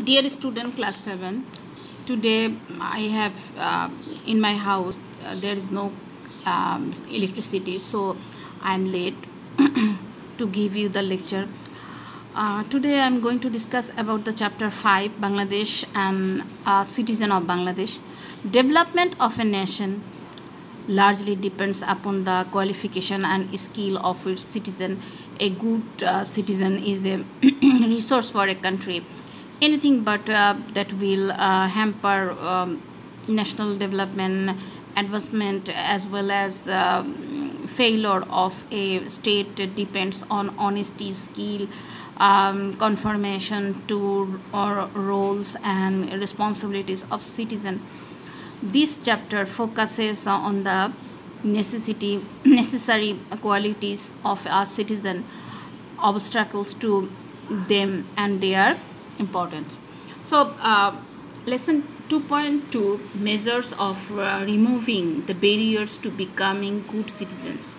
Dear student class 7, today I have in my house there is no electricity, so I am late to give you the lecture. Today I am going to discuss about the chapter 5, Bangladesh and citizen of Bangladesh. Development of a nation largely depends upon the qualification and skill of its citizen. A good citizen is a resource for a country. Anything but that will hamper national development, advancement, as well as failure of a state depends on honesty, skill, conformation to roles and responsibilities of citizen. This chapter focuses on the necessary qualities of a citizen, obstacles to them, and their importance. So, lesson 2.2, measures of removing the barriers to becoming good citizens.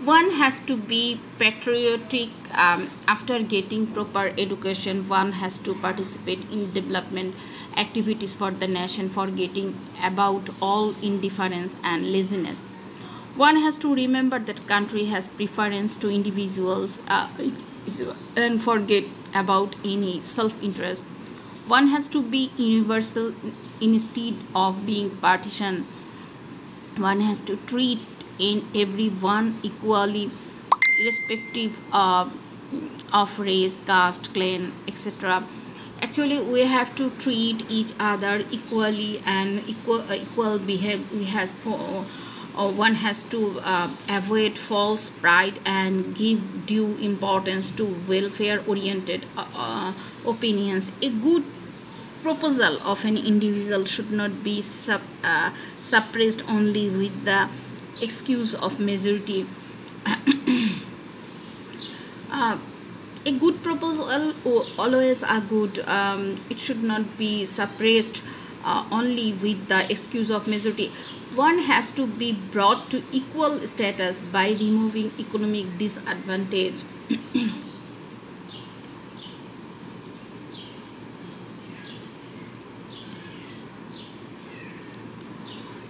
One has to be patriotic. After getting proper education, one has to participate in development activities for the nation, forgetting about all indifference and laziness. One has to remember that country has preference to individuals and forget about any self-interest. One has to be universal instead of being partisan. One has to treat everyone equally, irrespective of race, caste, clan, etc. Actually, we have to treat each other equally and equal behave. One has to avoid false pride and give due importance to welfare-oriented opinions. A good proposal of an individual should not be suppressed only with the excuse of majority. A good proposal always are good. It should not be suppressed only with the excuse of majority. One has to be brought to equal status by removing economic disadvantage.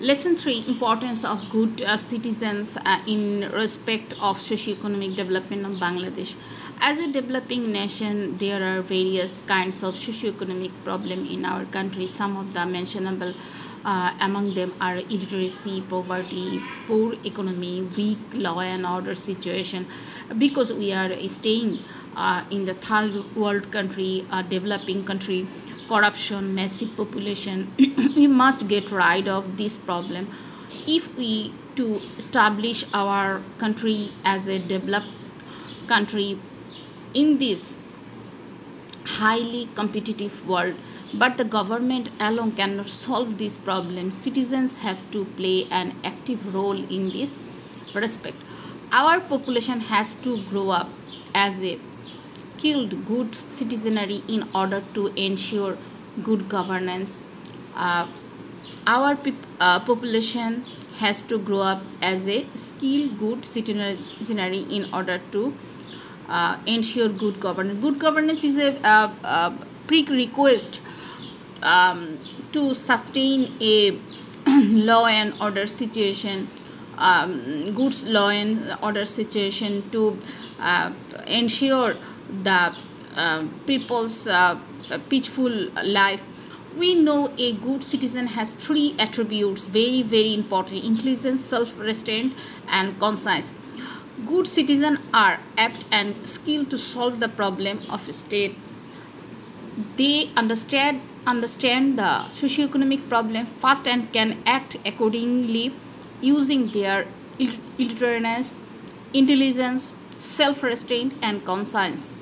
Lesson 3, importance of good citizens in respect of socio-economic development of Bangladesh. As a developing nation, there are various kinds of socio-economic problems in our country. Some of the mentionable among them are illiteracy, poverty, poor economy, weak law and order situation. Because we are staying in the third world country, a developing country, corruption, massive population, we must get rid of this problem if we to establish our country as a developed country in this highly competitive world. But the government alone cannot solve this problem. Citizens have to play an active role in this respect. Our population has to grow up as a skilled good citizenry in order to ensure good governance. Our population has to grow up as a skilled good citizenry in order to ensure good governance. Good governance is a prerequisite to sustain a law and order situation, good law and order situation, to ensure the people's peaceful life. We know a good citizen has 3 attributes, very important: intelligence, self-restraint, and conscience. Good citizens are apt and skilled to solve the problem of a state. They understand the socio-economic problem first and can act accordingly using their illiterateness, intelligence, self-restraint, and conscience.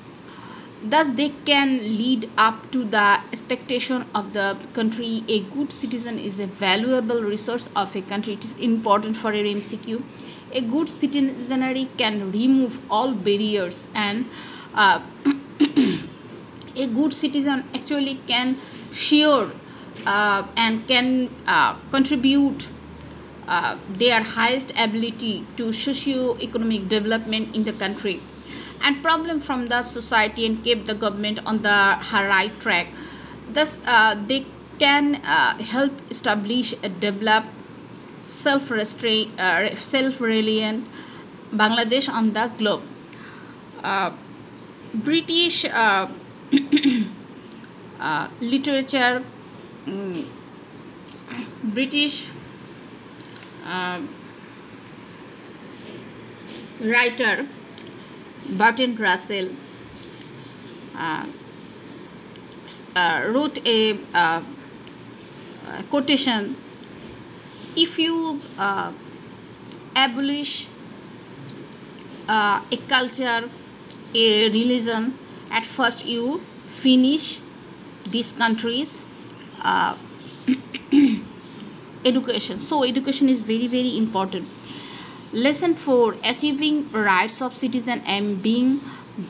Thus, they can lead up to the expectation of the country. A good citizen is a valuable resource of a country. It is important for a MCQ. A good citizenry can remove all barriers, and a good citizen actually can share and can contribute their highest ability to socio-economic development in the country. and problem from the society and keep the government on the right track. Thus, they can help establish a develop self-reliant Bangladesh on the globe. Uh, British literature, British uh, writer Bertrand Russell uh, wrote a quotation: if you abolish a culture, a religion, at first you finish these countries education. So education is very very important. Lesson 4: achieving rights of citizen and being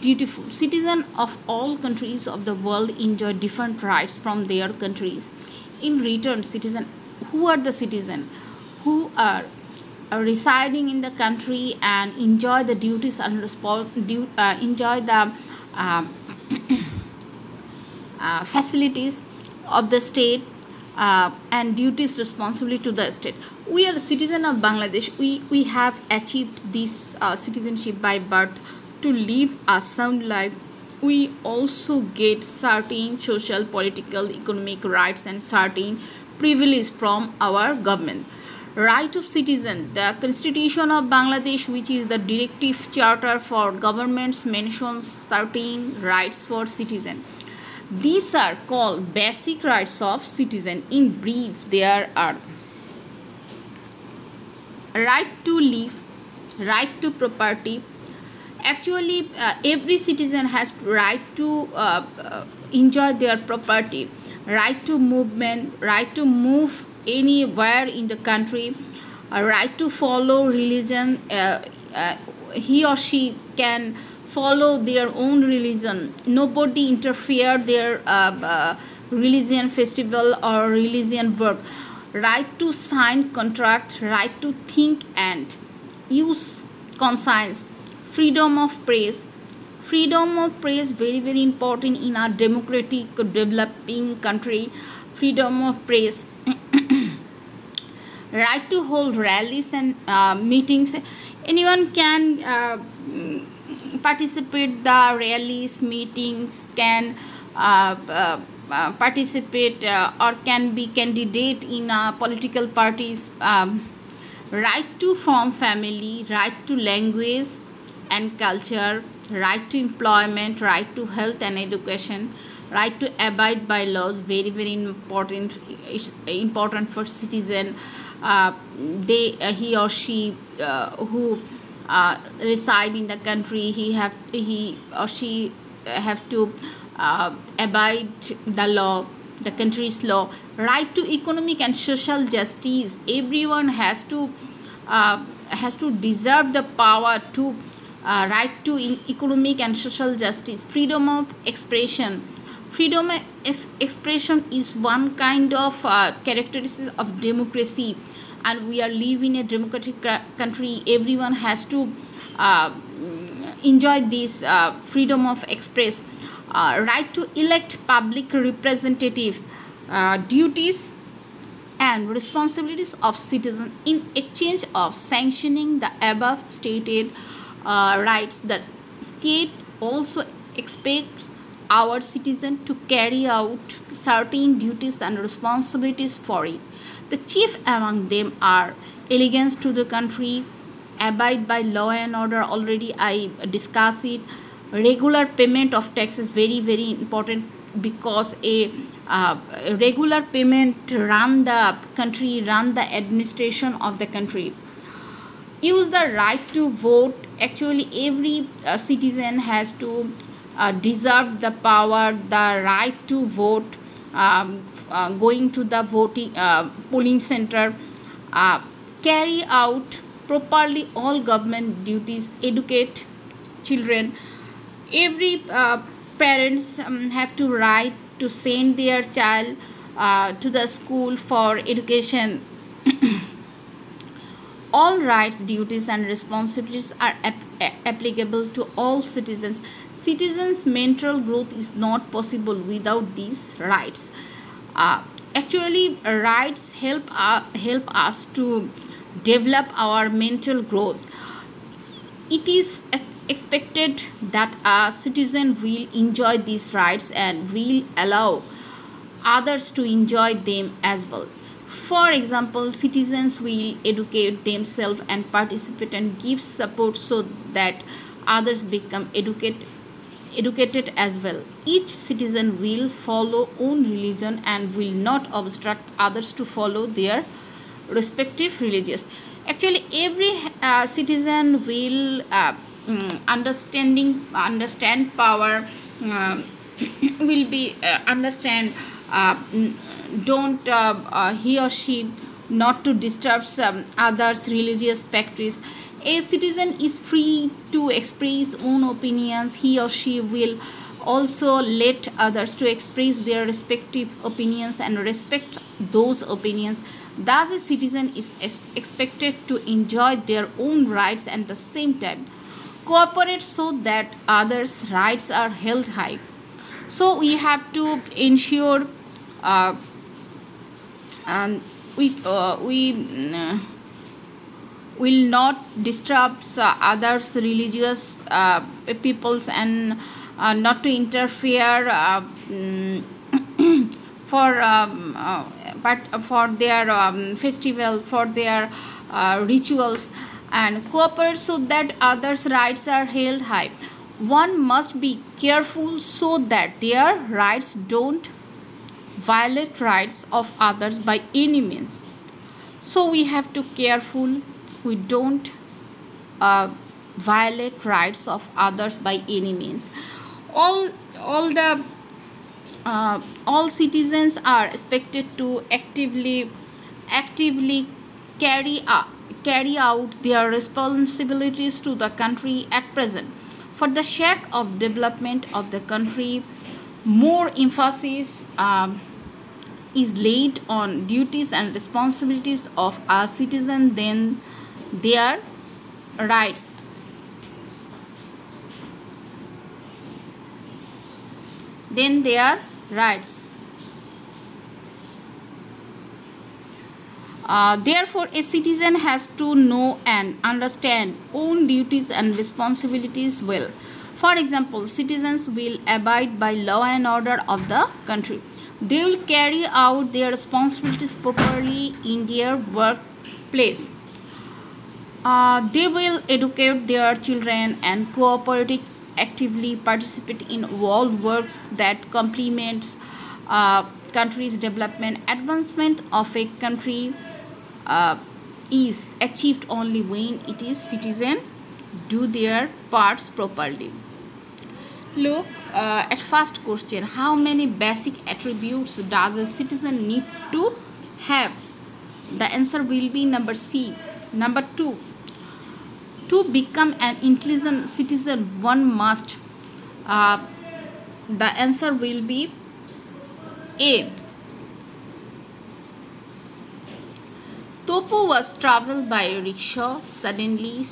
dutiful. Citizens of all countries of the world enjoy different rights from their countries. In return, citizen, who are the citizen? Who are residing in the country and enjoy the duties and enjoy the uh, facilities of the state and duties responsibility to the state. We are a citizen of Bangladesh. We have achieved this citizenship by birth to live a sound life. We also get certain social, political, economic rights and certain privilege from our government. Right of citizen. The Constitution of Bangladesh, which is the directive charter for governments, mentions certain rights for citizen. These are called basic rights of citizen. In brief, there are right to live, right to property. Actually, every citizen has right to enjoy their property, right to movement, right to move anywhere in the country, right to follow religion. He or she can follow their own religion. Nobody interfere their religion festival or religion work. Right to sign contract, right to think and use conscience. Freedom of press. Freedom of press very very important in our democratic developing country. Freedom of press. Right to hold rallies and meetings. Anyone can participate the rallies, meetings, can participate or can be candidate in political parties. Right to form family, right to language and culture, right to employment, right to health and education, right to abide by laws, very very important. It's important for citizen. He or she who reside in the country, he or she have to abide the law, the country's law. Right to economic and social justice. Everyone has to deserve the power to right to economic and social justice. Freedom of expression. Freedom of expression is one kind of characteristic of democracy, and we are living in a democratic country. Everyone has to enjoy this freedom of express. Right to elect public representative. Duties and responsibilities of citizens in exchange of sanctioning the above stated rights. The state also expects our citizen to carry out certain duties and responsibilities for it. The chief among them are allegiance to the country, abide by law and order. Already I discussed it. Regular payment of taxes, very very important, because a regular payment run the country, run the administration of the country. Use the right to vote. Actually every citizen has to deserve the power, the right to vote, going to the voting polling center, carry out properly all government duties, educate children. Every parents have to right to send their child to the school for education. All rights, duties and responsibilities are applicable to all citizens. Citizens' mental growth is not possible without these rights. Actually, rights help us to develop our mental growth. It is expected that a citizen will enjoy these rights and will allow others to enjoy them as well. For example, citizens will educate themselves and participate and give support so that others become educated as well. Each citizen will follow own religion and will not obstruct others to follow their respective religions. Actually, every citizen will understand power, will be understand don't he or she not to disturb some others religious practice. A citizen is free to express own opinions. He or she will also let others to express their respective opinions and respect those opinions. Thus, a citizen is expected to enjoy their own rights and at the same time cooperate so that others' rights are held high. So we have to ensure and we will not disturb others religious peoples and not to interfere for but for their festival, for their rituals, and cooperate so that others rights are held high. One must be careful so that their rights don't violate rights of others by any means. So we have to careful we don't violate rights of others by any means. All the all citizens are expected to actively carry out their responsibilities to the country at present. For the sake of development of the country, more emphasis is laid on duties and responsibilities of a citizen than their rights. Then their rights. Therefore, a citizen has to know and understand own duties and responsibilities well. For example, citizens will abide by law and order of the country. They will carry out their responsibilities properly in their workplace. They will educate their children and cooperate actively participate in all works that complements country's development. Advancement of a country is achieved only when it is citizen do their parts properly. Look at first question, how many basic attributes does a citizen need to have? The answer will be number C. Number 2, to become an intelligent citizen one must, the answer will be A. Topu was traveled by rickshaw. Suddenly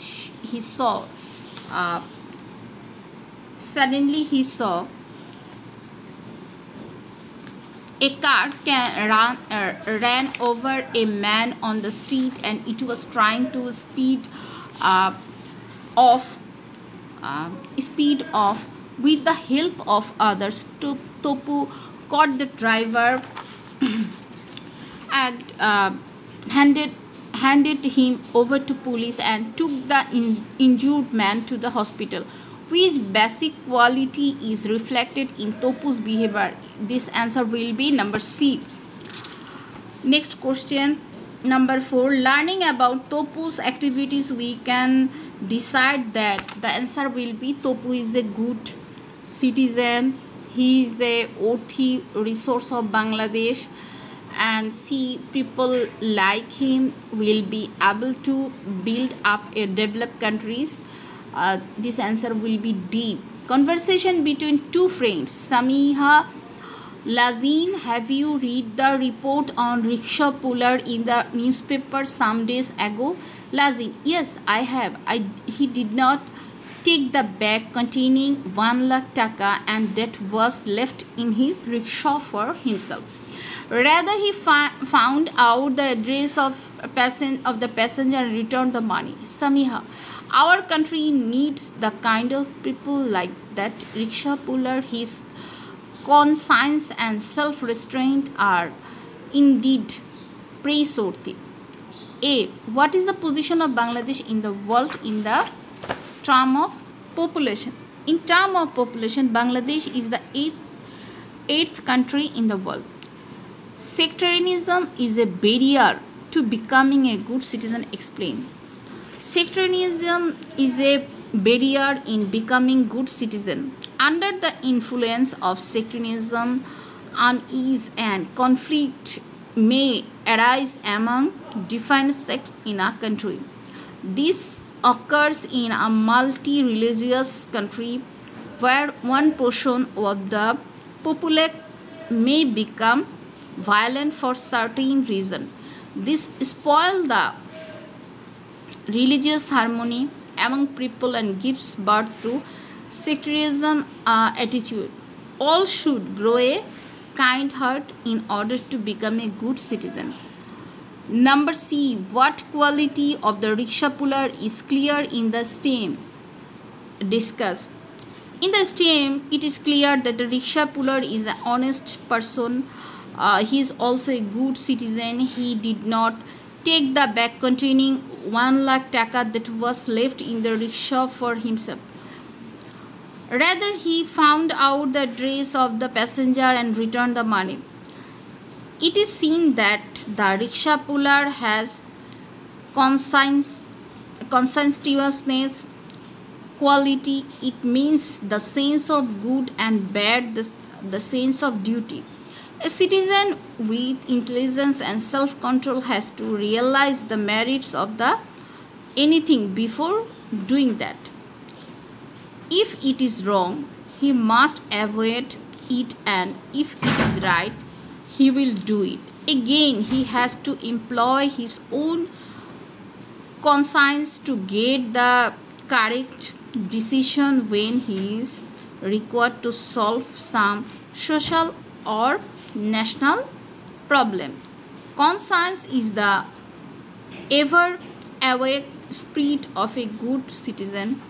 he saw a car ran over a man on the street and it was trying to speed off with the help of others. Topu caught the driver and handed him over to police and took the injured man to the hospital. Which basic quality is reflected in Topu's behavior? This answer will be number C. Next question, number 4. Learning about Topu's activities, we can decide that the answer will be Topu is a good citizen. He is a worthy resource of Bangladesh, and see, people like him will be able to build up a developed countries. This answer will be D. Conversation between two friends. Samiha, Lazin, have you read the report on rickshaw puller in the newspaper some days ago? Lazin, yes, I have. He did not take the bag containing 1 lakh taka and that was left in his rickshaw for himself. Rather, he found out the address of the passenger and returned the money. Samiha, our country needs the kind of people like that rickshaw puller. His conscience and self-restraint are indeed praiseworthy. A. What is the position of Bangladesh in the world in the term of population? In term of population, Bangladesh is the eighth country in the world. Sectarianism is a barrier to becoming a good citizen. Explain. Sectarianism is a barrier in becoming good citizen. Under the influence of sectarianism, unease and conflict may arise among different sects in a country. This occurs in a multi-religious country where one portion of the population may become violent for certain reason. This spoils the religious harmony among people and gives birth to sectarianism attitude. All should grow a kind heart in order to become a good citizen. Number C. What quality of the rickshaw puller is clear in the stem? Discuss. In the stem, it is clear that the rickshaw puller is an honest person. He is also a good citizen. He did not take the bag containing 1 lakh taka that was left in the rickshaw for himself. Rather, he found out the address of the passenger and returned the money. It is seen that the rickshaw puller has conscientiousness quality. It means the sense of good and bad, the sense of duty. A citizen with intelligence and self-control has to realize the merits of anything before doing that. If it is wrong, he must avoid it, and if it is right, he will do it. Again, he has to employ his own conscience to get the correct decision when he is required to solve some social or national problem. Conscience is the ever-awake spirit of a good citizen.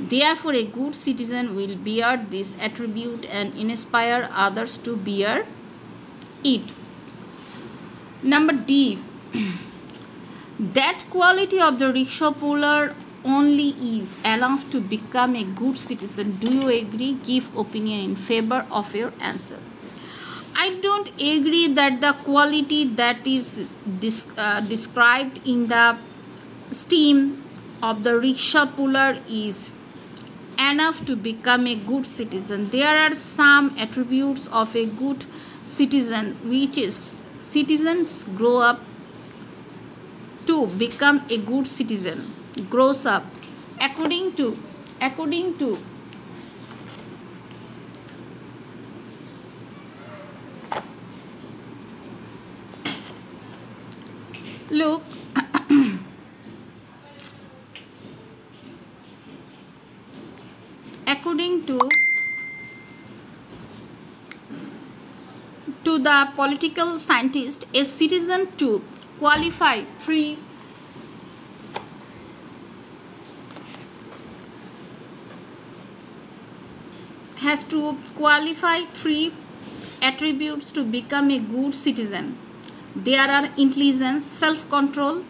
Therefore, a good citizen will bear this attribute and inspire others to bear it. Number D. That quality of the rickshaw puller only is enough to become a good citizen. Do you agree? Give opinion in favor of your answer. I don't agree that the quality that is described in the stem of the rickshaw puller is enough to become a good citizen. There are some attributes of a good citizen which is citizens grow up to become a good citizen. Grows up according to look according to the political scientist, a citizen to qualify three has to qualify three attributes to become a good citizen. There are intelligence, self-control,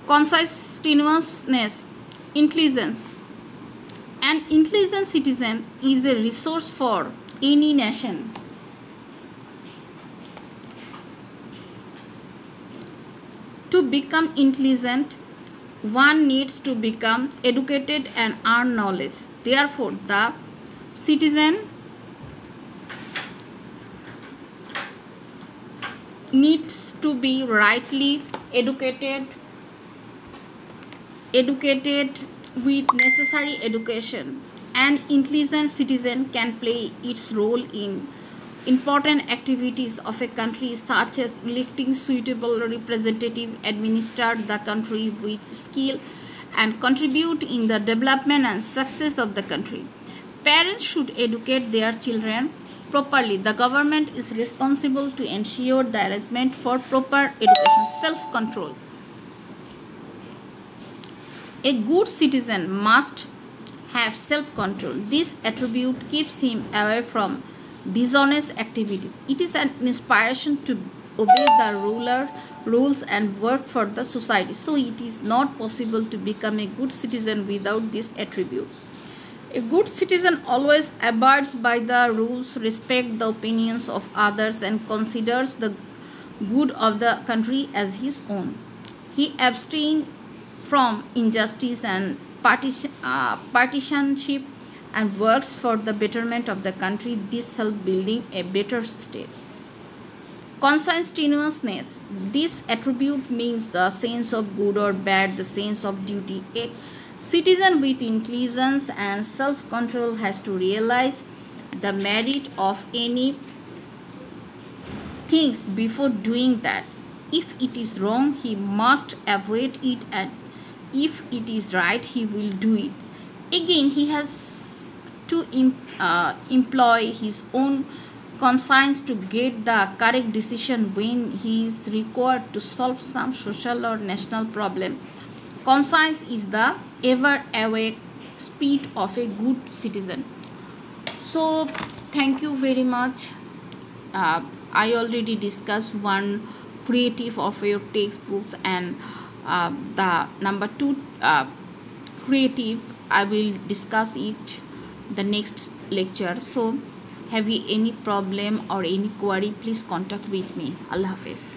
conscientiousness. Intelligence. An intelligent citizen is a resource for any nation. To become intelligent, one needs to become educated and earn knowledge. Therefore, the citizen needs to be rightly educated with necessary education. An intelligent citizen can play its role in important activities of a country such as electing suitable representative, administer the country with skill and contribute in the development and success of the country. Parents should educate their children properly. The government is responsible to ensure the arrangement for proper education. Self-control. A good citizen must have self-control. This attribute keeps him away from dishonest activities. It is an inspiration to obey the rules and work for the society. So it is not possible to become a good citizen without this attribute. A good citizen always abides by the rules, respects the opinions of others, and considers the good of the country as his own. He abstains from injustice and partisanship and works for the betterment of the country. This helps building a better state. Conscientiousness. This attribute means the sense of good or bad, the sense of duty. A citizen with intelligence and self-control has to realize the merit of any things before doing that. If it is wrong, he must avoid it, and if it is right, he will do it. Again, he has to employ his own conscience to get the correct decision when he is required to solve some social or national problem. Conscience is the ever awake spirit of a good citizen. So thank you very much. I already discussed one creative of your textbooks, and the number 2 creative I will discuss it the next lecture. So have you any problem or any query, please contact with me. Allah Hafiz.